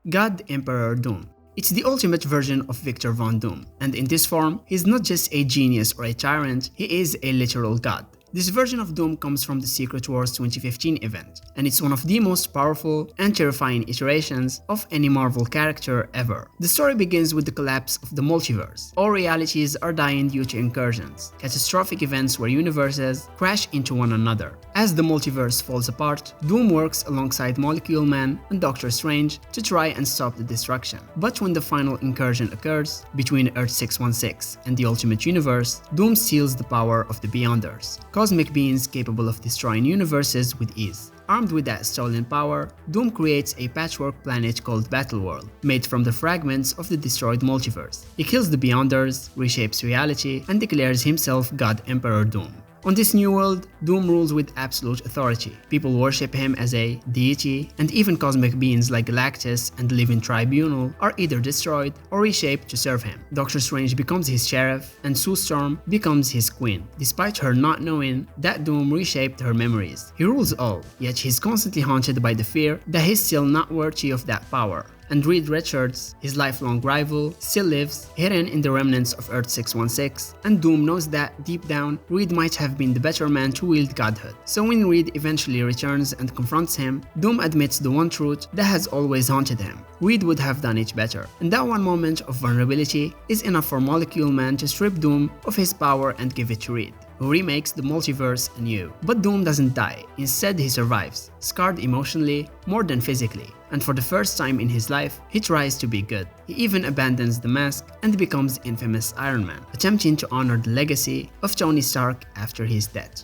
God Emperor Doom. It's the ultimate version of Victor Von Doom, and in this form, he's not just a genius or a tyrant, he is a literal god. This version of Doom comes from the Secret Wars 2015 event, and it's one of the most powerful and terrifying iterations of any Marvel character ever. The story begins with the collapse of the multiverse. All realities are dying due to incursions, catastrophic events where universes crash into one another. As the multiverse falls apart, Doom works alongside Molecule Man and Doctor Strange to try and stop the destruction. But when the final incursion occurs between Earth 616 and the Ultimate Universe, Doom steals the power of the Beyonders, cosmic beings capable of destroying universes with ease. Armed with that stolen power, Doom creates a patchwork planet called Battleworld, made from the fragments of the destroyed multiverse. He kills the Beyonders, reshapes reality, and declares himself God Emperor Doom. On this new world, Doom rules with absolute authority. People worship him as a deity, and even cosmic beings like Galactus and the Living Tribunal are either destroyed or reshaped to serve him. Doctor Strange becomes his sheriff, and Sue Storm becomes his queen, despite her not knowing that Doom reshaped her memories. He rules all, yet he's constantly haunted by the fear that he's still not worthy of that power. And Reed Richards, his lifelong rival, still lives, hidden in the remnants of Earth 616, and Doom knows that, deep down, Reed might have been the better man to wield godhood. So when Reed eventually returns and confronts him, Doom admits the one truth that has always haunted him. Reed would have done it better, and that one moment of vulnerability is enough for Molecule Man to strip Doom of his power and give it to Reed, who remakes the multiverse anew. But Doom doesn't die, instead he survives, scarred emotionally more than physically, and for the first time in his life, he tries to be good. He even abandons the mask and becomes infamous Iron Man, attempting to honor the legacy of Tony Stark after his death.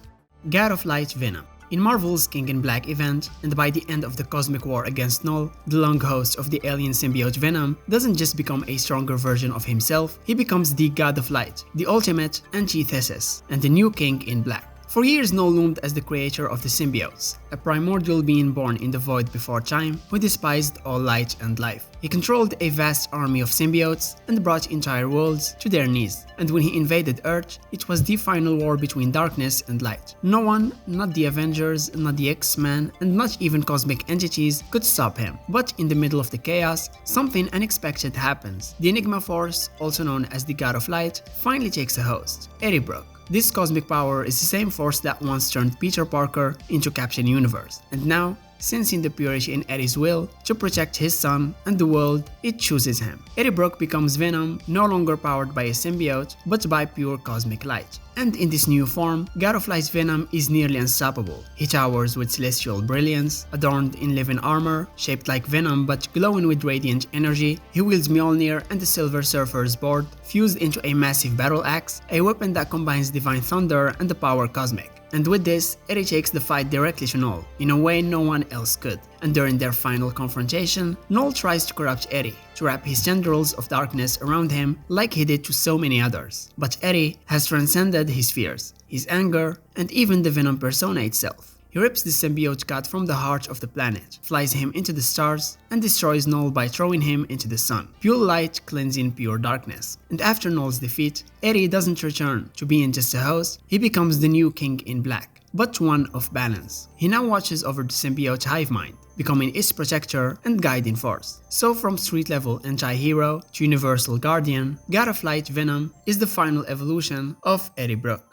God of Light Venom. In Marvel's King in Black event, and by the end of the cosmic war against Null, the long host of the alien symbiote Venom doesn't just become a stronger version of himself, he becomes the God of Light, the ultimate antithesis, and the new King in Black. For years, Null loomed as the creator of the symbiotes, a primordial being born in the void before time who despised all light and life. He controlled a vast army of symbiotes and brought entire worlds to their knees. And when he invaded Earth, it was the final war between darkness and light. No one, not the Avengers, not the X-Men, and not even cosmic entities could stop him. But in the middle of the chaos, something unexpected happens. The Enigma Force, also known as the God of Light, finally takes a host, Erebrook. This cosmic power is the same force that once turned Peter Parker into Captain Universe, and now, sensing the purity in Eddie's will to protect his son and the world, it chooses him. Erebrook becomes Venom, no longer powered by a symbiote, but by pure cosmic light. And in this new form, God of Light's Venom is nearly unstoppable. He towers with celestial brilliance, adorned in living armor, shaped like Venom but glowing with radiant energy. He wields Mjolnir and the Silver Surfer's board, fused into a massive battle axe, a weapon that combines divine thunder and the power cosmic. And with this, Eddie takes the fight directly to Null, in a way no one else could. And during their final confrontation, Null tries to corrupt Eddie, to wrap his tendrils of darkness around him like he did to so many others. But Eddie has transcended his fears, his anger, and even the Venom persona itself. He rips the symbiote god from the heart of the planet, flies him into the stars, and destroys Null by throwing him into the sun. Pure light cleansing pure darkness. And after Null's defeat, Eddie doesn't return to being just a host, he becomes the new King in Black, but one of balance. He now watches over the symbiote hive mind, becoming its protector and guiding force. So from street-level anti-hero to universal guardian, God of Light Venom is the final evolution of Erebrook.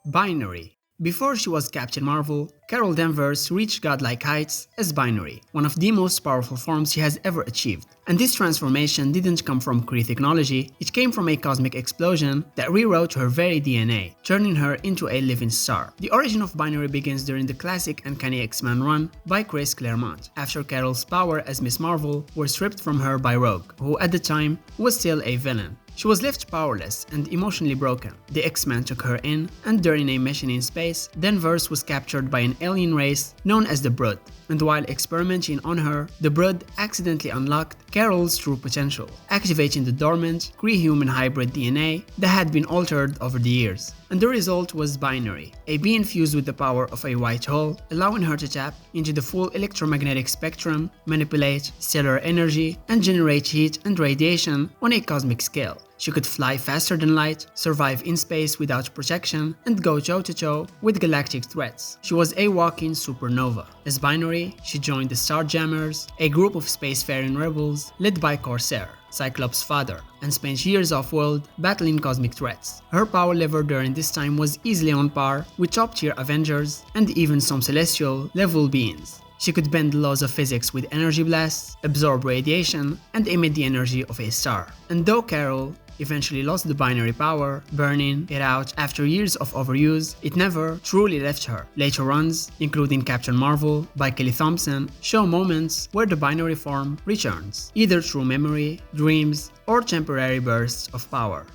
Binary. Before she was Captain Marvel, Carol Danvers reached godlike heights as Binary, one of the most powerful forms she has ever achieved. And this transformation didn't come from Kree technology, it came from a cosmic explosion that rewrote her very DNA, turning her into a living star. The origin of Binary begins during the classic Uncanny X-Men run by Chris Claremont, after Carol's power as Miss Marvel were stripped from her by Rogue, who at the time was still a villain. She was left powerless and emotionally broken. The X-Men took her in, and during a mission in space, Danvers was captured by an alien race known as the Brood. And while experimenting on her, the Brood accidentally unlocked Carol's true potential, activating the dormant Kree-human hybrid DNA that had been altered over the years. And the result was Binary, a being fused with the power of a white hole, allowing her to tap into the full electromagnetic spectrum, manipulate stellar energy, and generate heat and radiation on a cosmic scale. She could fly faster than light, survive in space without protection, and go toe-to-toe with galactic threats. She was a walking supernova. As Binary, she joined the Starjammers, a group of spacefaring rebels led by Corsair, Cyclops' father, and spent years off-world battling cosmic threats. Her power level during this time was easily on par with top-tier Avengers and even some celestial-level beings. She could bend the laws of physics with energy blasts, absorb radiation, and emit the energy of a star. And though Carol eventually lost the binary power, burning it out after years of overuse, it never truly left her. Later runs, including Captain Marvel by Kelly Thompson, show moments where the binary form returns, either through memory, dreams, or temporary bursts of power.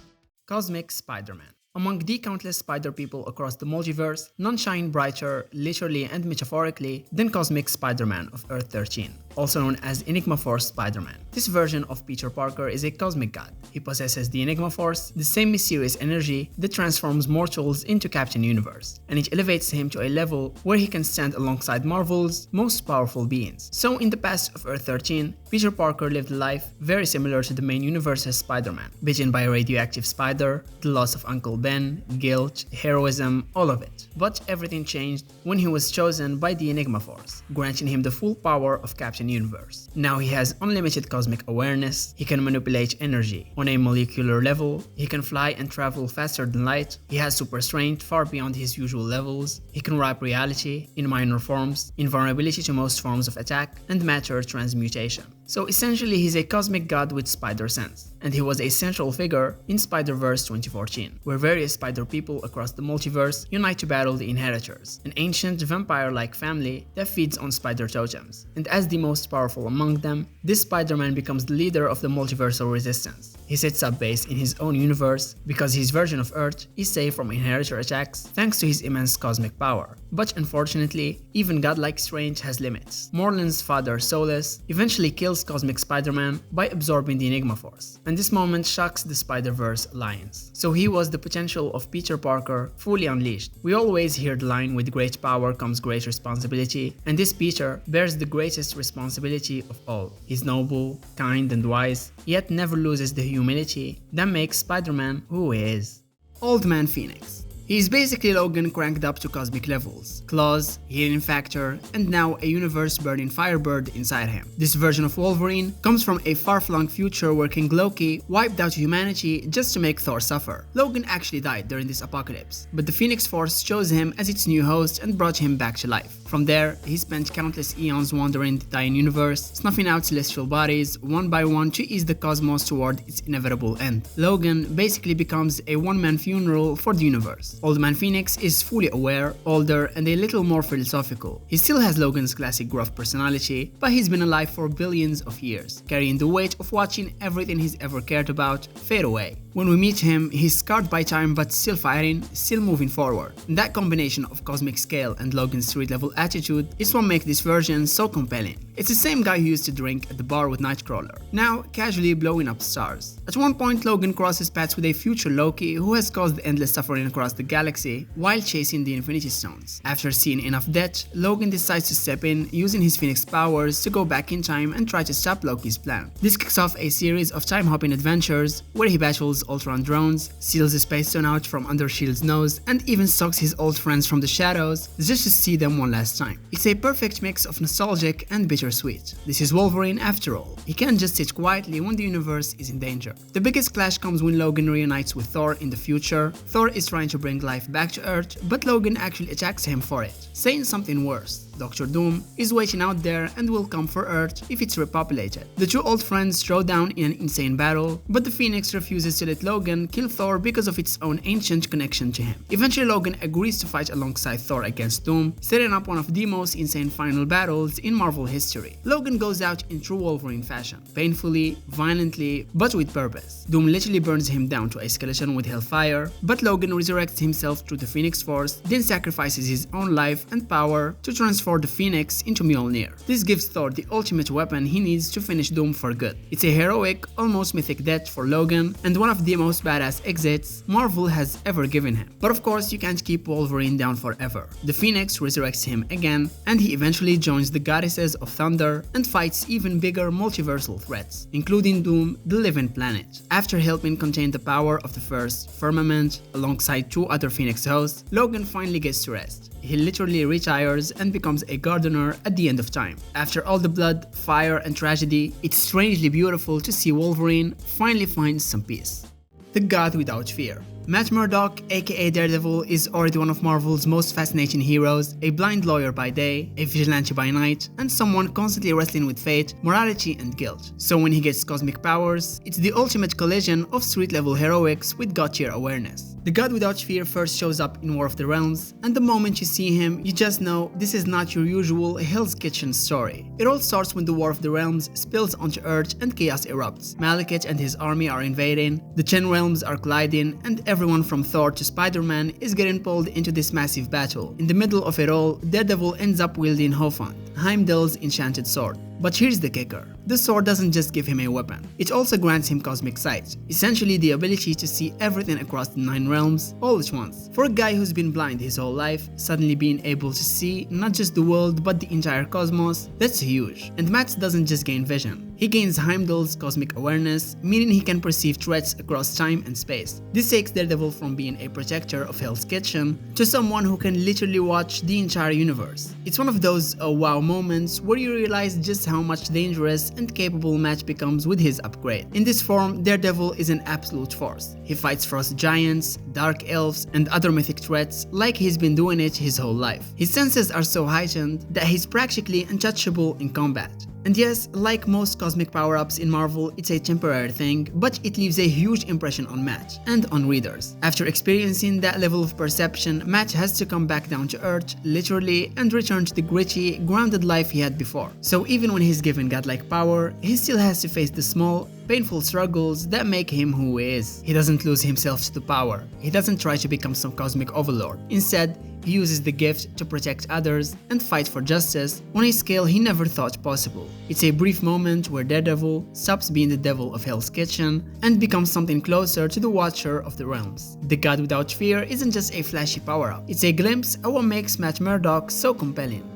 Cosmic Spider-Man. Among the countless spider people across the multiverse, none shine brighter, literally and metaphorically, than Cosmic Spider-Man of Earth 13, also known as Enigma Force Spider-Man. This version of Peter Parker is a cosmic god. He possesses the Enigma Force, the same mysterious energy that transforms mortals into Captain Universe, and it elevates him to a level where he can stand alongside Marvel's most powerful beings. So in the past of Earth 13, Peter Parker lived a life very similar to the main universe's Spider-Man, bitten by a radioactive spider, the loss of Uncle Ben, guilt, heroism, all of it. But everything changed when he was chosen by the Enigma Force, granting him the full power of Captain Universe. Now he has unlimited cosmic awareness, he can manipulate energy on a molecular level, he can fly and travel faster than light, he has super strength far beyond his usual levels, he can wrap reality in minor forms, invulnerability to most forms of attack, and matter transmutation. So essentially he's a cosmic god with spider sense, and he was a central figure in Spider-Verse 2014, where various spider people across the multiverse unite to battle the Inheritors, an ancient vampire-like family that feeds on spider totems. And as the most powerful among them, this Spider-Man becomes the leader of the multiversal resistance. He sets up base in his own universe because his version of Earth is safe from Inheritor attacks thanks to his immense cosmic power. But unfortunately, even godlike strength has limits. Morland's father, Solus, eventually kills Cosmic Spider-Man by absorbing the Enigma Force, and this moment shocks the Spider-Verse alliance. So he was the potential of Peter Parker fully unleashed. We always hear the line, "With great power comes great responsibility," and this Peter bears the greatest responsibility of all. He's noble, kind and wise, yet never loses the humility that makes Spider-Man who he is. Old Man Phoenix. He's basically Logan cranked up to cosmic levels, claws, healing factor, and now a universe-burning Firebird inside him. This version of Wolverine comes from a far-flung future where King Loki wiped out humanity just to make Thor suffer. Logan actually died during this apocalypse, but the Phoenix Force chose him as its new host and brought him back to life. From there, he spent countless eons wandering the dying universe, snuffing out celestial bodies one by one to ease the cosmos toward its inevitable end. Logan basically becomes a one-man funeral for the universe. Old Man Phoenix is fully aware, older, and a little more philosophical. He still has Logan's classic gruff personality, but he's been alive for billions of years, carrying the weight of watching everything he's ever cared about fade away. When we meet him, he's scarred by time but still fighting, still moving forward. And that combination of cosmic scale and Logan's street-level attitude is what makes this version so compelling. It's the same guy who used to drink at the bar with Nightcrawler, now casually blowing up stars. At one point, Logan crosses paths with a future Loki who has caused endless suffering across the galaxy while chasing the Infinity Stones. After seeing enough death, Logan decides to step in, using his Phoenix powers to go back in time and try to stop Loki's plan. This kicks off a series of time-hopping adventures where he battles Ultron drones, steals the Space Stone out from under S.H.I.E.L.D.'s nose, and even stalks his old friends from the shadows just to see them one last time. It's a perfect mix of nostalgic and bittersweet. This is Wolverine after all. He can't just sit quietly when the universe is in danger. The biggest clash comes when Logan reunites with Thor in the future. Thor is trying to bring life back to Earth, but Logan actually attacks him for it, saying something worse. Dr. Doom is waiting out there and will come for Earth if it's repopulated. The two old friends throw down in an insane battle, but the Phoenix refuses to let Logan kill Thor because of its own ancient connection to him. Eventually, Logan agrees to fight alongside Thor against Doom, setting up one of the most insane final battles in Marvel history. Logan goes out in true Wolverine fashion, painfully, violently, but with purpose. Doom literally burns him down to a skeleton with hellfire, but Logan resurrects himself through the Phoenix Force, then sacrifices his own life and power to transform transform the Phoenix into Mjolnir. This gives Thor the ultimate weapon he needs to finish Doom for good. It's a heroic, almost mythic death for Logan, and one of the most badass exits Marvel has ever given him. But of course, you can't keep Wolverine down forever. The Phoenix resurrects him again, and he eventually joins the goddesses of thunder and fights even bigger multiversal threats, including Doom, the Living Planet. After helping contain the power of the first firmament alongside two other Phoenix hosts, Logan finally gets to rest. He literally retires and becomes a gardener at the end of time. After all the blood, fire, and tragedy, it's strangely beautiful to see Wolverine finally find some peace. The God Without Fear. Matt Murdock, aka Daredevil, is already one of Marvel's most fascinating heroes, a blind lawyer by day, a vigilante by night, and someone constantly wrestling with fate, morality, and guilt. So when he gets cosmic powers, it's the ultimate collision of street-level heroics with god-tier awareness. The God Without Fear first shows up in War of the Realms, and the moment you see him, you just know this is not your usual Hell's Kitchen story. It all starts when the War of the Realms spills onto Earth and chaos erupts. Malekith and his army are invading, the 10 realms are colliding, and everyone from Thor to Spider-Man is getting pulled into this massive battle. In the middle of it all, Daredevil ends up wielding Hofund, Heimdall's enchanted sword. But here's the kicker. The sword doesn't just give him a weapon, it also grants him cosmic sight, essentially the ability to see everything across the 9 realms all at once. For a guy who's been blind his whole life, suddenly being able to see not just the world but the entire cosmos, that's huge. And Matt doesn't just gain vision, he gains Heimdall's cosmic awareness, meaning he can perceive threats across time and space. This takes Daredevil from being a protector of Hell's Kitchen to someone who can literally watch the entire universe. It's one of those oh wow moments where you realize just how much dangerous and capable Matt becomes with his upgrade. In this form, Daredevil is an absolute force. He fights frost giants, dark elves, and other mythic threats like he's been doing it his whole life. His senses are so heightened that he's practically untouchable in combat. And yes, like most cosmic power-ups in Marvel, it's a temporary thing, but it leaves a huge impression on Matt and on readers. After experiencing that level of perception, Matt has to come back down to earth, literally, and return to the gritty, grounded life he had before. So even when he's given godlike power, he still has to face the small, painful struggles that make him who he is. He doesn't lose himself to power. He doesn't try to become some cosmic overlord. Instead, he uses the gift to protect others and fight for justice on a scale he never thought possible. It's a brief moment where Daredevil stops being the devil of Hell's Kitchen and becomes something closer to the Watcher of the Realms. The God Without Fear isn't just a flashy power-up, it's a glimpse at what makes Matt Murdock so compelling.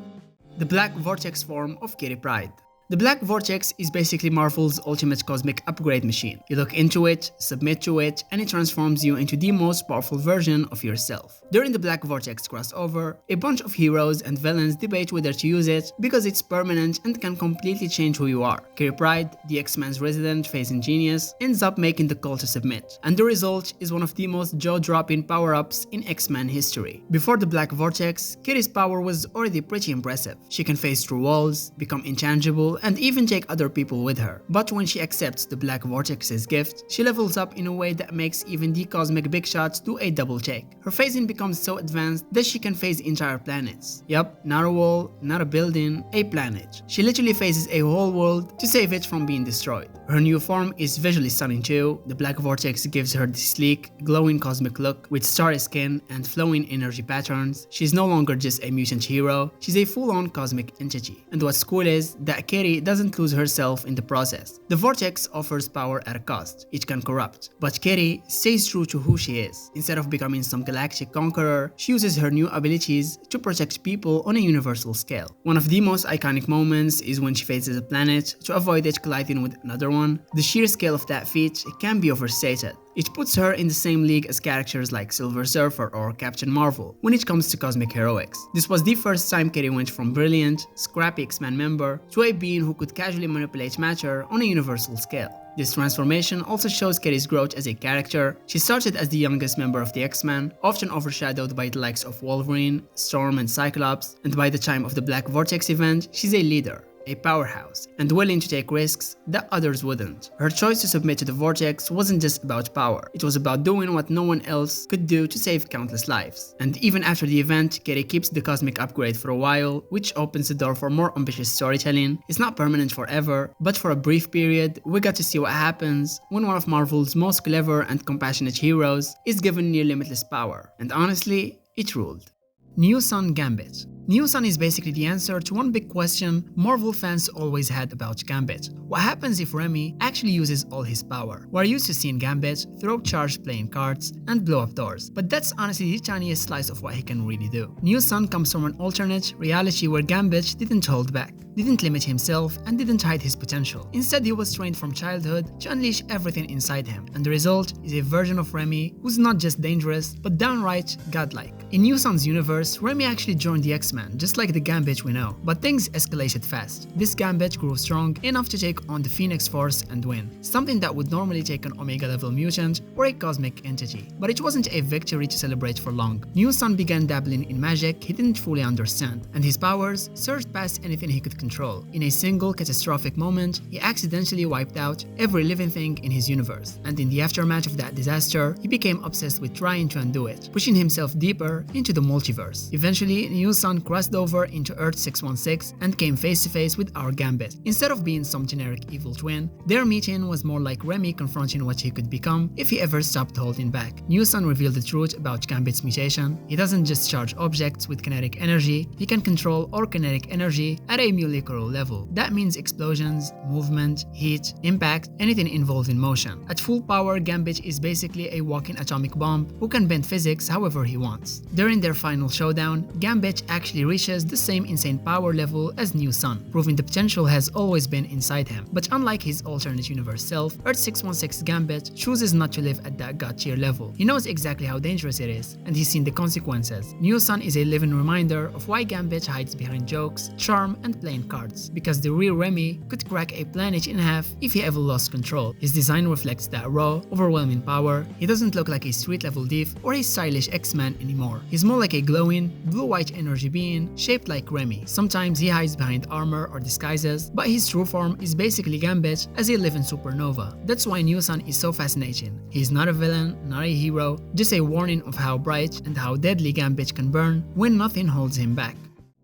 The Black Vortex form of Kitty Pryde. The Black Vortex is basically Marvel's ultimate cosmic upgrade machine. You look into it, submit to it, and it transforms you into the most powerful version of yourself. During the Black Vortex crossover, a bunch of heroes and villains debate whether to use it because it's permanent and can completely change who you are. Kitty Pryde, the X-Men's resident phasing genius, ends up making the call to submit, and the result is one of the most jaw-dropping power-ups in X-Men history. Before the Black Vortex, Kitty's power was already pretty impressive. She can phase through walls, become intangible, and even take other people with her. But when she accepts the Black Vortex's gift, she levels up in a way that makes even the cosmic big shots do a double take. Her phasing becomes so advanced that she can phase entire planets. Yup, not a wall, not a building, a planet. She literally phases a whole world to save it from being destroyed. Her new form is visually stunning too. The Black Vortex gives her the sleek, glowing cosmic look with starry skin and flowing energy patterns. She's no longer just a mutant hero, she's a full-on cosmic entity. And what's cool is that Kitty doesn't lose herself in the process. The Vortex offers power at a cost. It can corrupt. But Kitty stays true to who she is. Instead of becoming some galactic conqueror, she uses her new abilities to protect people on a universal scale. One of the most iconic moments is when she faces a planet to avoid it colliding with another one. The sheer scale of that feat can be overstated. It puts her in the same league as characters like Silver Surfer or Captain Marvel when it comes to cosmic heroics. This was the first time Kitty went from brilliant, scrappy X-Men member to a being who could casually manipulate matter on a universal scale. This transformation also shows Kitty's growth as a character. She started as the youngest member of the X-Men, often overshadowed by the likes of Wolverine, Storm, and Cyclops, and by the time of the Black Vortex event, she's a leader, a powerhouse, and willing to take risks that others wouldn't. Her choice to submit to the Vortex wasn't just about power, it was about doing what no one else could do to save countless lives. And even after the event, Kitty keeps the cosmic upgrade for a while, which opens the door for more ambitious storytelling. It's not permanent forever, but for a brief period, we got to see what happens when one of Marvel's most clever and compassionate heroes is given near limitless power. And honestly, it ruled. New Sun Gambit. New Sun is basically the answer to one big question Marvel fans always had about Gambit. What happens if Remy actually uses all his power? We're used to seeing Gambit throw charged playing cards and blow up doors, but that's honestly the tiniest slice of what he can really do. New Sun comes from an alternate reality where Gambit didn't hold back, didn't limit himself, and didn't hide his potential. Instead, he was trained from childhood to unleash everything inside him, and the result is a version of Remy who's not just dangerous, but downright godlike. In New Sun's universe, Remy actually joined the X-Men, just like the Gambit we know, but things escalated fast. This Gambit grew strong enough to take on the Phoenix Force and win, something that would normally take an Omega-level mutant or a cosmic entity. But it wasn't a victory to celebrate for long. New Sun began dabbling in magic he didn't fully understand, and his powers surged past anything he could control. In a single catastrophic moment, he accidentally wiped out every living thing in his universe, and in the aftermath of that disaster, he became obsessed with trying to undo it, pushing himself deeper into the multiverse. Eventually, New Sun crossed over into Earth 616 and came face to face with our Gambit. Instead of being some generic evil twin, their meeting was more like Remy confronting what he could become if he ever stopped holding back. New Sun revealed the truth about Gambit's mutation. He doesn't just charge objects with kinetic energy, he can control all kinetic energy at a molecular level. That means explosions, movement, heat, impact, anything involved in motion. At full power, Gambit is basically a walking atomic bomb who can bend physics however he wants. During their final showdown, Gambit actually reaches the same insane power level as New Sun, proving the potential has always been inside him. But unlike his alternate universe self, Earth 616 Gambit chooses not to live at that god tier level. He knows exactly how dangerous it is, and he's seen the consequences. New Sun is a living reminder of why Gambit hides behind jokes, charm, and playing cards, because the real Remy could crack a planet in half if he ever lost control. His design reflects that raw, overwhelming power. He doesn't look like a street-level div or a stylish X-Man anymore. He's more like a glowing, blue-white energy being shaped like Remy. Sometimes he hides behind armor or disguises, but his true form is basically Gambit as a living supernova. That's why New Sun is so fascinating. He's not a villain, not a hero, just a warning of how bright and how deadly Gambit can burn when nothing holds him back.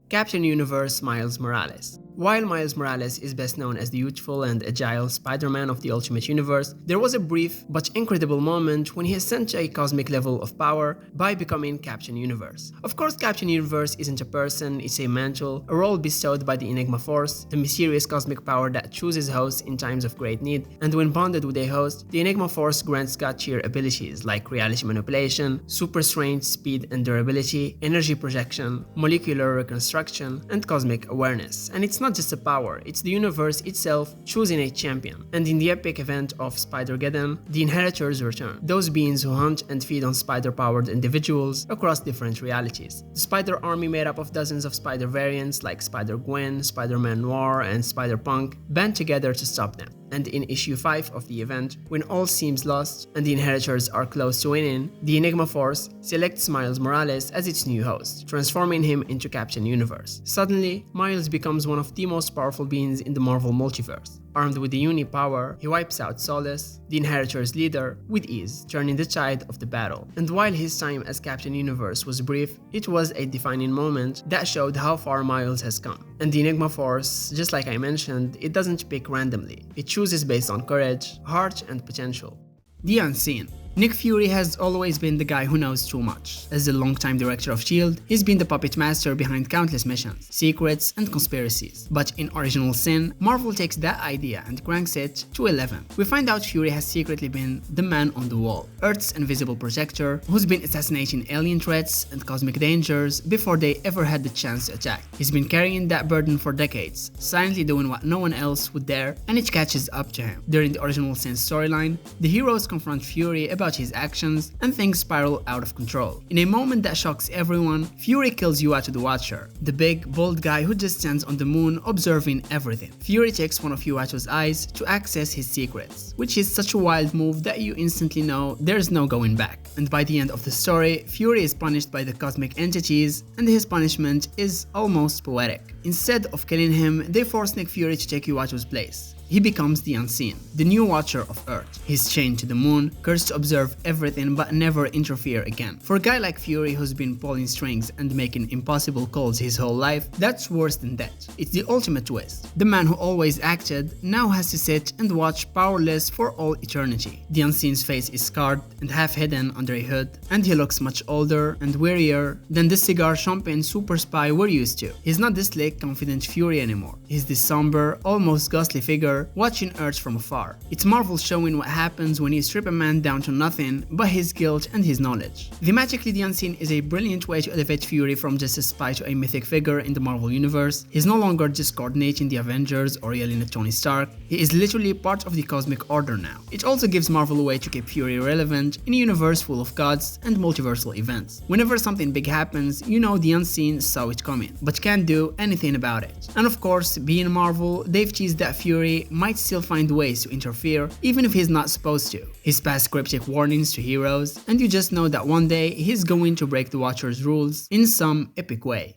Captain Universe Miles Morales. While Miles Morales is best known as the youthful and agile Spider-Man of the Ultimate Universe, there was a brief but incredible moment when he ascended to a cosmic level of power by becoming Captain Universe. Of course, Captain Universe isn't a person, it's a mantle, a role bestowed by the Enigma Force, the mysterious cosmic power that chooses hosts in times of great need, and when bonded with a host, the Enigma Force grants god-tier abilities like reality manipulation, super strength, speed and durability, energy projection, molecular reconstruction, and cosmic awareness. And it's not just a power, it's the universe itself choosing a champion. And in the epic event of Spider-Geddon, the Inheritors return, those beings who hunt and feed on spider-powered individuals across different realities. The Spider Army, made up of dozens of Spider variants like Spider-Gwen, Spider-Man Noir, and Spider-Punk, band together to stop them. And in issue 5 of the event, when all seems lost and the Inheritors are close to winning, the Enigma Force selects Miles Morales as its new host, transforming him into Captain Universe. Suddenly, Miles becomes one of the most powerful beings in the Marvel multiverse. Armed with the Uni power, he wipes out Solus, the Inheritors' leader, with ease, turning the tide of the battle. And while his time as Captain Universe was brief, it was a defining moment that showed how far Miles has come. And the Enigma Force, just like I mentioned, it doesn't pick randomly. It chooses based on courage, heart, and potential. The Unseen. Nick Fury has always been the guy who knows too much. As the longtime director of S.H.I.E.L.D., he's been the puppet master behind countless missions, secrets, and conspiracies. But in Original Sin, Marvel takes that idea and cranks it to 11. We find out Fury has secretly been the man on the wall, Earth's invisible projector, who's been assassinating alien threats and cosmic dangers before they ever had the chance to attack. He's been carrying that burden for decades, silently doing what no one else would dare, and it catches up to him. During the Original Sin storyline, the heroes confront Fury about his actions, and things spiral out of control. In a moment that shocks everyone, Fury kills Uatu the Watcher, the big, bold guy who just stands on the moon observing everything. Fury takes one of Uatu's eyes to access his secrets, which is such a wild move that you instantly know there's no going back. And by the end of the story, Fury is punished by the cosmic entities, and his punishment is almost poetic. Instead of killing him, they force Nick Fury to take Uatu's place. he becomes the Unseen, the new watcher of Earth. He's chained to the moon, cursed to observe everything but never interfere again. For a guy like Fury who's been pulling strings and making impossible calls his whole life, that's worse than that. It's the ultimate twist. The man who always acted now has to sit and watch powerless for all eternity. The Unseen's face is scarred and half hidden under a hood, and he looks much older and wearier than the cigar-chomping super spy we're used to. He's not this slick, confident Fury anymore. He's this somber, almost ghostly figure watching Earth from afar. It's Marvel showing what happens when you strip a man down to nothing but his guilt and his knowledge. Thematically, the Unseen is a brilliant way to elevate Fury from just a spy to a mythic figure in the Marvel Universe. He's no longer just coordinating the Avengers or yelling at Tony Stark. He is literally part of the cosmic order now. It also gives Marvel a way to keep Fury relevant in a universe full of gods and multiversal events. Whenever something big happens, you know the Unseen saw it coming, but can't do anything about it. And of course, being Marvel, they've teased that Fury might still find ways to interfere, even if he's not supposed to. He's passed cryptic warnings to heroes, and you just know that one day he's going to break the Watcher's rules in some epic way.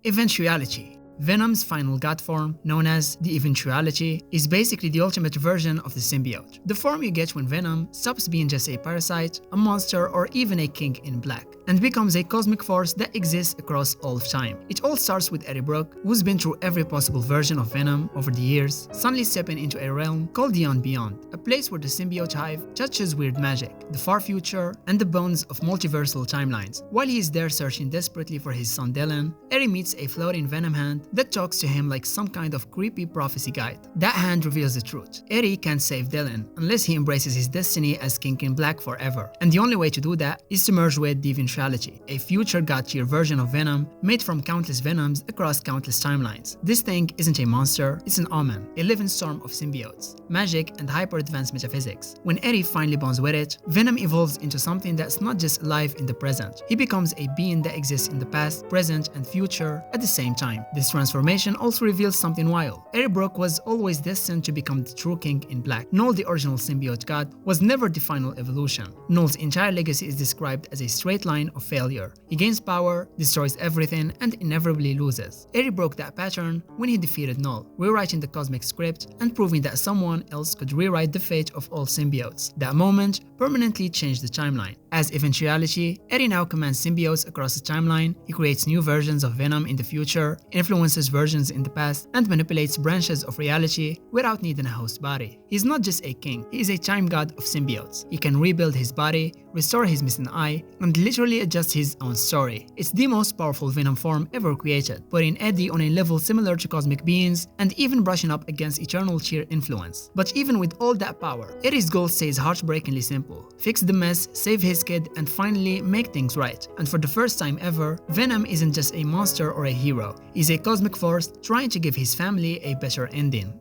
Eventuality. Venom's final god form, known as the Eventuality, is basically the ultimate version of the symbiote. The form you get when Venom stops being just a parasite, a monster, or even a king in black, and becomes a cosmic force that exists across all of time. It all starts with Eddie Brock, who's been through every possible version of Venom over the years, suddenly stepping into a realm called the Unbeyond, a place where the symbiote hive touches weird magic, the far future, and the bones of multiversal timelines. While he is there searching desperately for his son Dylan, Eddie meets a floating Venom hand that talks to him like some kind of creepy prophecy guide. That hand reveals the truth. Eddie can't save Dylan unless he embraces his destiny as King in Black forever. And the only way to do that is to merge with the Eventuality, a future god-tier version of Venom made from countless Venoms across countless timelines. This thing isn't a monster, it's an omen, a living storm of symbiotes, magic, and hyper-advanced metaphysics. When Eddie finally bonds with it, Venom evolves into something that's not just alive in the present. He becomes a being that exists in the past, present, and future at the same time. This transformation also reveals something wild. Eddie Brock was always destined to become the true King in Black. Null, the original symbiote god, was never the final evolution. Null's entire legacy is described as a straight line of failure. He gains power, destroys everything, and inevitably loses. Eddie broke that pattern when he defeated Null, rewriting the cosmic script and proving that someone else could rewrite the fate of all symbiotes. That moment permanently changed the timeline. As Eventuality, Eddie now commands symbiotes across the timeline. He creates new versions of Venom in the future, influences versions in the past, and manipulates branches of reality without needing a host body. He's not just a king, he is a time god of symbiotes. He can rebuild his body, restore his missing eye, and literally adjust his own story. It's the most powerful Venom form ever created, putting Eddie on a level similar to cosmic beings and even brushing up against eternal sheer influence. But even with all that power, Eddie's goal stays heartbreakingly simple: fix the mess, save his kid, and finally make things right. And for the first time ever, Venom isn't just a monster or a hero, he's a cosmic force trying to give his family a better ending.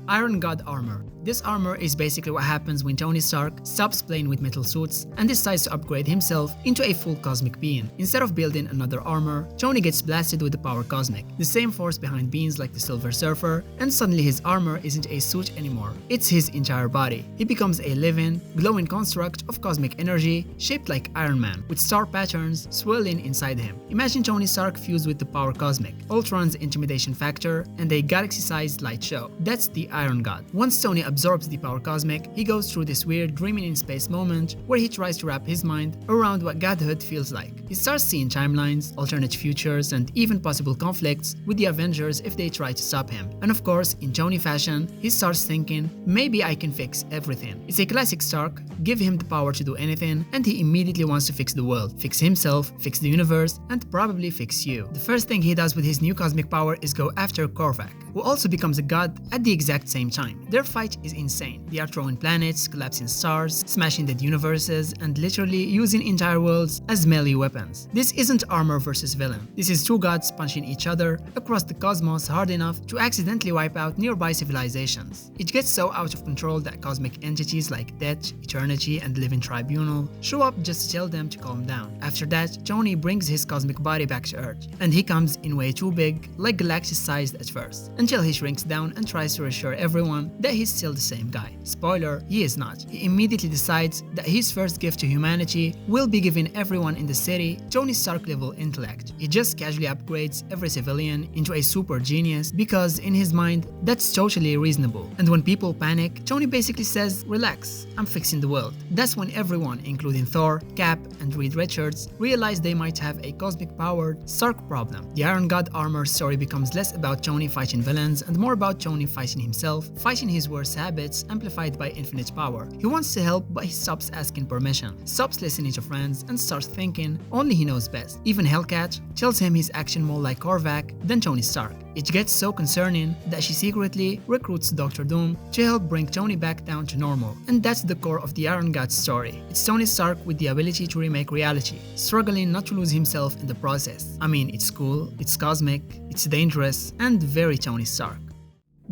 Iron God armor. This armor is basically what happens when Tony Stark stops playing with metal suits and decides to upgrade himself into a full cosmic being. Instead of building another armor, Tony gets blasted with the power cosmic, the same force behind beings like the Silver Surfer, and suddenly his armor isn't a suit anymore, it's his entire body. He becomes a living, glowing construct of cosmic energy shaped like Iron Man, with star patterns swirling inside him. Imagine Tony Stark fused with the power cosmic, Ultron's intimidation factor, and a galaxy-sized light show. That's the Iron God. Once Tony absorbs the power cosmic, he goes through this weird dreaming in space moment where he tries to wrap his mind around what godhood feels like. He starts seeing timelines, alternate futures, and even possible conflicts with the Avengers if they try to stop him. And of course, in Tony fashion, he starts thinking, maybe I can fix everything. It's a classic Stark, give him the power to do anything, and he immediately wants to fix the world, fix himself, fix the universe, and probably fix you. The first thing he does with his new cosmic power is go after Korvac, who also becomes a god at the exact same time. Their fight is insane. They are throwing planets, collapsing stars, smashing dead universes, and literally using entire worlds as melee weapons. This isn't armor versus villain. This is two gods punching each other across the cosmos hard enough to accidentally wipe out nearby civilizations. It gets so out of control that cosmic entities like Death, Eternity, and Living Tribunal show up just to tell them to calm down. After that, Tony brings his cosmic body back to Earth, and he comes in way too big, like Galactus sized at first, until he shrinks down and tries to reassure everyone that he's still the same guy. Spoiler, he is not. He immediately decides that his first gift to humanity will be giving everyone in the city Tony Stark level intellect. He just casually upgrades every civilian into a super genius because in his mind that's totally reasonable. And when people panic, Tony basically says, "Relax, I'm fixing the world." That's when everyone, including Thor, Cap, and Reed Richards, realize they might have a cosmic-powered Stark problem. The Iron God armor story becomes less about Tony fighting villains and more about Tony fighting himself, fighting his worst habits amplified by infinite power. He wants to help, but he stops asking permission, stops listening to friends, and starts thinking only he knows best. Even Hellcat tells him he's acting more like Korvac than Tony Stark. It gets so concerning that she secretly recruits Dr. Doom to help bring Tony back down to normal. And that's the core of the Iron God story. It's Tony Stark with the ability to remake reality, struggling not to lose himself in the process. I mean, it's cool, it's cosmic, it's dangerous, and very Tony Stark.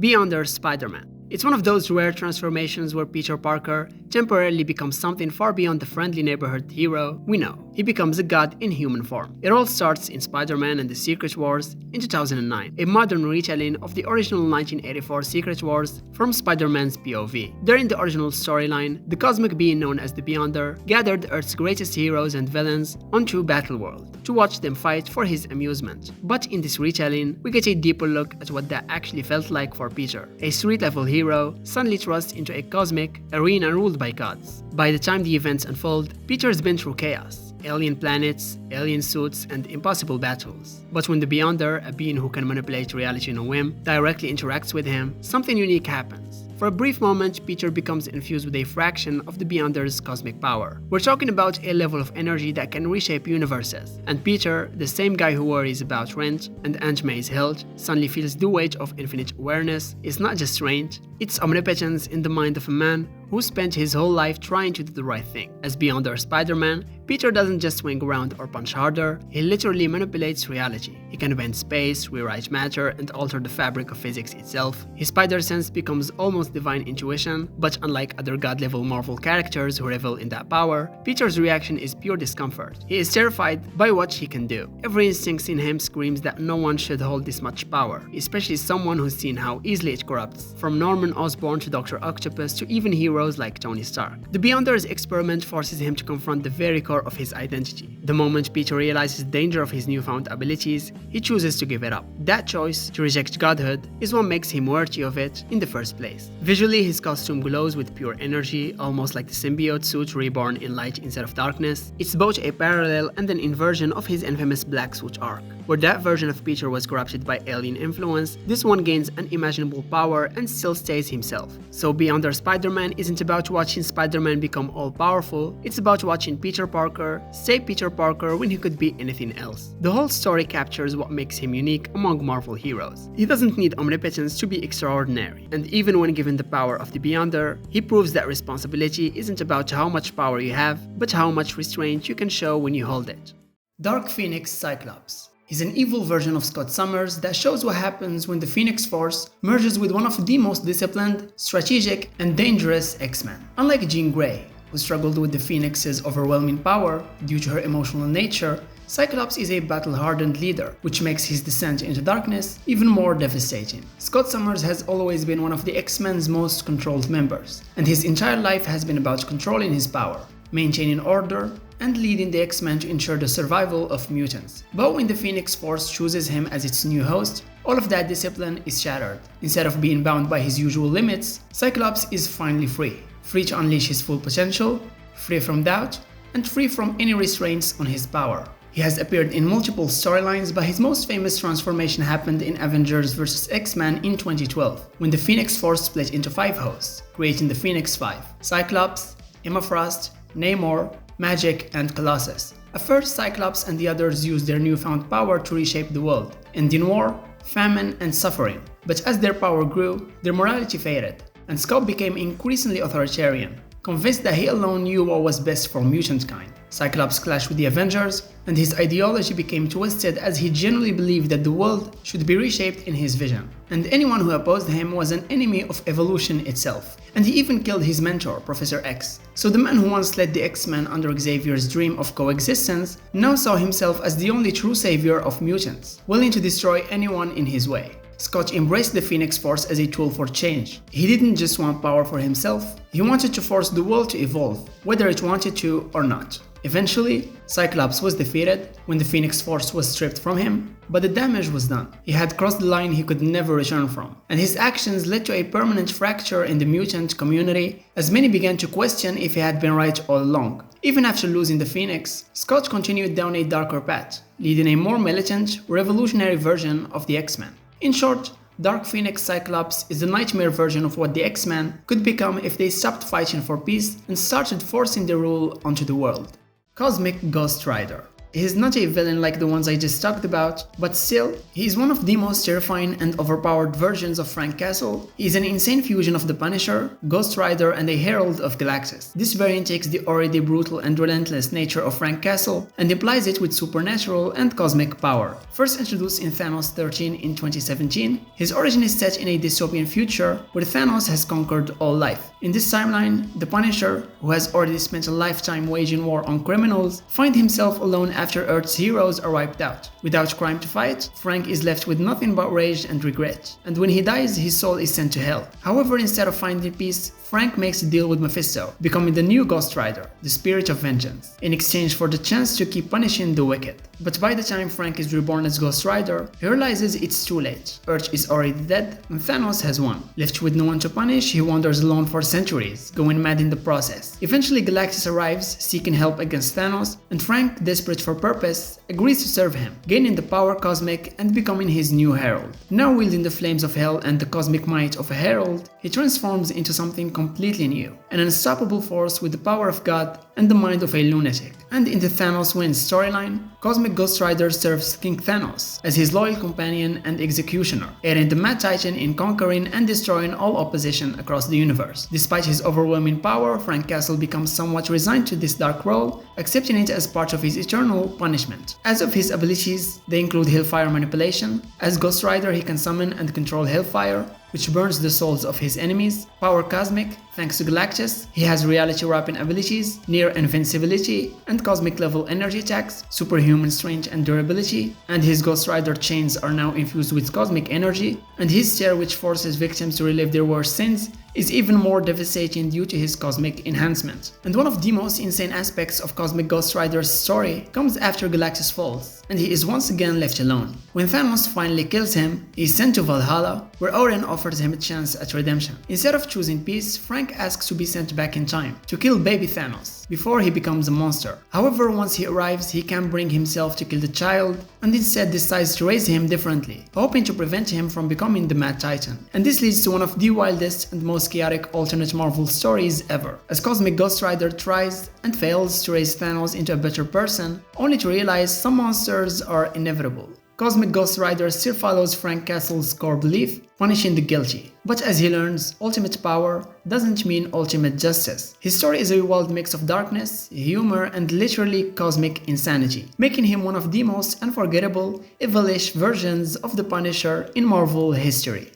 Beyonder Spider-Man. It's one of those rare transformations where Peter Parker temporarily becomes something far beyond the friendly neighborhood hero we know. He becomes a god in human form. It all starts in Spider-Man and the Secret Wars in 2009, a modern retelling of the original 1984 Secret Wars from Spider-Man's POV. During the original storyline, the cosmic being known as the Beyonder gathered Earth's greatest heroes and villains onto Battleworld to watch them fight for his amusement. But in this retelling, we get a deeper look at what that actually felt like for Peter, a street-level hero suddenly thrust into a cosmic arena ruled by gods. By the time the events unfold, Peter's been through chaos, alien planets, alien suits, and impossible battles. But when the Beyonder, a being who can manipulate reality on a whim, directly interacts with him, something unique happens. For a brief moment, Peter becomes infused with a fraction of the Beyonder's cosmic power. We're talking about a level of energy that can reshape universes. And Peter, the same guy who worries about rent and Aunt May's health, suddenly feels the weight of infinite awareness. It's not just strength, it's omnipotence in the mind of a man who spent his whole life trying to do the right thing. As Beyonder Spider-Man, Peter doesn't just swing around or punch harder, he literally manipulates reality. He can bend space, rewrite matter, and alter the fabric of physics itself. His spider sense becomes almost divine intuition, but unlike other god-level Marvel characters who revel in that power, Peter's reaction is pure discomfort. He is terrified by what he can do. Every instinct in him screams that no one should hold this much power, especially someone who's seen how easily it corrupts, from Norman Osborn to Dr. Octopus to even heroes like Tony Stark. The Beyonder's experiment forces him to confront the very core of his identity. The moment Peter realizes the danger of his newfound abilities, he chooses to give it up. That choice, to reject godhood, is what makes him worthy of it in the first place. Visually, his costume glows with pure energy, almost like the symbiote suit reborn in light instead of darkness. It's both a parallel and an inversion of his infamous black suit arc. Where that version of Peter was corrupted by alien influence, this one gains unimaginable power and still stays himself. So Beyonder Spider-Man isn't about watching Spider-Man become all-powerful, it's about watching Peter Parker stay Peter Parker when he could be anything else. The whole story captures what makes him unique among Marvel heroes. He doesn't need omnipotence to be extraordinary, and even when given the power of the Beyonder, he proves that responsibility isn't about how much power you have, but how much restraint you can show when you hold it. Dark Phoenix Cyclops. He's an evil version of Scott Summers that shows what happens when the Phoenix Force merges with one of the most disciplined, strategic, and dangerous X-Men. Unlike Jean Grey, who struggled with the Phoenix's overwhelming power due to her emotional nature, Cyclops is a battle-hardened leader, which makes his descent into darkness even more devastating. Scott Summers has always been one of the X-Men's most controlled members, and his entire life has been about controlling his power, maintaining order, and leading the X-Men to ensure the survival of mutants. But when the Phoenix Force chooses him as its new host, all of that discipline is shattered. Instead of being bound by his usual limits, Cyclops is finally free. Free to unleash his full potential, free from doubt, and free from any restraints on his power. He has appeared in multiple storylines, but his most famous transformation happened in Avengers vs. X-Men in 2012, when the Phoenix Force split into 5 hosts, creating the Phoenix Five: Cyclops, Emma Frost, Namor, Magic, and Colossus. At first, Cyclops and the others used their newfound power to reshape the world, ending war, famine, and suffering. But as their power grew, their morality faded, and Scott became increasingly authoritarian, convinced that he alone knew what was best for mutant kind. Cyclops clashed with the Avengers, and his ideology became twisted as he genuinely believed that the world should be reshaped in his vision. And anyone who opposed him was an enemy of evolution itself. And he even killed his mentor, Professor X. So the man who once led the X-Men under Xavier's dream of coexistence now saw himself as the only true savior of mutants, willing to destroy anyone in his way. Scott embraced the Phoenix Force as a tool for change. He didn't just want power for himself, he wanted to force the world to evolve, whether it wanted to or not. Eventually, Cyclops was defeated when the Phoenix Force was stripped from him, but the damage was done. He had crossed the line he could never return from, and his actions led to a permanent fracture in the mutant community as many began to question if he had been right all along. Even after losing the Phoenix, Scott continued down a darker path, leading a more militant, revolutionary version of the X-Men. In short, Dark Phoenix Cyclops is the nightmare version of what the X-Men could become if they stopped fighting for peace and started forcing their rule onto the world. Cosmic Ghost Rider. He is not a villain like the ones I just talked about, but still, he is one of the most terrifying and overpowered versions of Frank Castle. He is an insane fusion of the Punisher, Ghost Rider, and a herald of Galactus. This variant takes the already brutal and relentless nature of Frank Castle and applies it with supernatural and cosmic power. First introduced in Thanos 13 in 2017, his origin is set in a dystopian future where Thanos has conquered all life. In this timeline, the Punisher, who has already spent a lifetime waging war on criminals, finds himself alone after Earth's heroes are wiped out. Without crime to fight, Frank is left with nothing but rage and regret, and when he dies, his soul is sent to hell. However, instead of finding peace, Frank makes a deal with Mephisto, becoming the new Ghost Rider, the spirit of vengeance, in exchange for the chance to keep punishing the wicked. But by the time Frank is reborn as Ghost Rider, he realizes it's too late. Earth is already dead, and Thanos has won. Left with no one to punish, he wanders alone for centuries, going mad in the process. Eventually, Galactus arrives, seeking help against Thanos, and Frank, desperate for purpose, agrees to serve him, gaining the power cosmic and becoming his new herald. Now wielding the flames of hell and the cosmic might of a herald, he transforms into something completely new, an unstoppable force with the power of God and the mind of a lunatic. And in the Thanos Wins storyline, Cosmic Ghost Rider serves King Thanos as his loyal companion and executioner, aiding the Mad Titan in conquering and destroying all opposition across the universe. Despite his overwhelming power, Frank Castle becomes somewhat resigned to this dark role, accepting it as part of his eternal punishment. As of his abilities, they include Hellfire Manipulation. As Ghost Rider, he can summon and control Hellfire, which burns the souls of his enemies. Power Cosmic, thanks to Galactus, he has reality wrapping abilities, near invincibility, and cosmic level energy attacks, superhuman strength and durability, and his Ghost Rider chains are now infused with cosmic energy, and his stare, which forces victims to relive their worst sins, is even more devastating due to his cosmic enhancement. And one of the most insane aspects of Cosmic Ghost Rider's story comes after Galactus falls, and he is once again left alone. When Thanos finally kills him, he is sent to Valhalla, where Odin offers him a chance at redemption. Instead of choosing peace, Frank asks to be sent back in time, to kill baby Thanos, before he becomes a monster. However, once he arrives, he can't bring himself to kill the child, and instead decides to raise him differently, hoping to prevent him from becoming the Mad Titan. And this leads to one of the wildest and most chaotic alternate Marvel stories ever, as Cosmic Ghost Rider tries and fails to raise Thanos into a better person, only to realize some monsters are inevitable. Cosmic Ghost Rider still follows Frank Castle's core belief, punishing the guilty. But as he learns, ultimate power doesn't mean ultimate justice. His story is a wild mix of darkness, humor, and literally cosmic insanity, making him one of the most unforgettable, evilish versions of the Punisher in Marvel history.